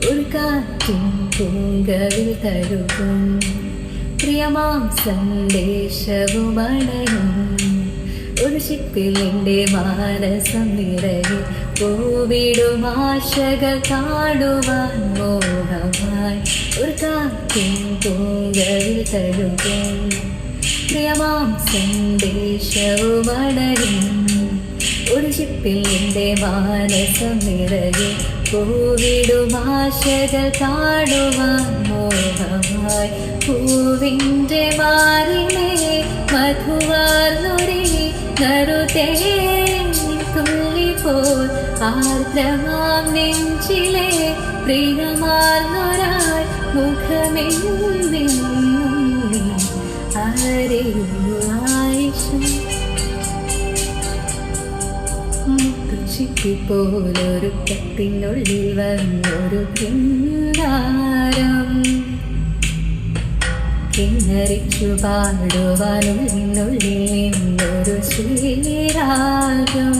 ഒരു കാറ്റിൻ പൂങ്കവിൽ തഴുകും പ്രിയമാം സന്ദേശവും അണയും ഒരു ശിപ്പിൽ എൻ്റെ മാനസം നിറയെ പൂവിടും ആശകൾ കാണുവാൻ മോഹമായി ഒരു കാറ്റിൻ പൂങ്കവിൽ തഴുകും പ്രിയമാം സന്ദേശവും അണയും ഒരു ശിപ്പിൽ എൻ്റെ മാനസം നിറയെ പൂവിടും ആശകൾ കാണുവാൻ മോഹമായി പൂവിൻ്റെ മാറിനെ മധുവാർന്നൊരി നറുതേ തുള്ളിപ്പോൽ ആർദ്രമാം നെഞ്ചിലെ പ്രിയമാർന്നൊരാൾ മുഖമെന്നും അറിയൂ ആയിഷ ചിപ്പിപ്പോലൊരു കത്തിനുള്ളിൽ വന്നൊരു കിന്നാരം കിന്നരിച്ചു പാടുവാനുള്ളിനുള്ളിൽ നിന്നൊരു ശ്രീരാഗം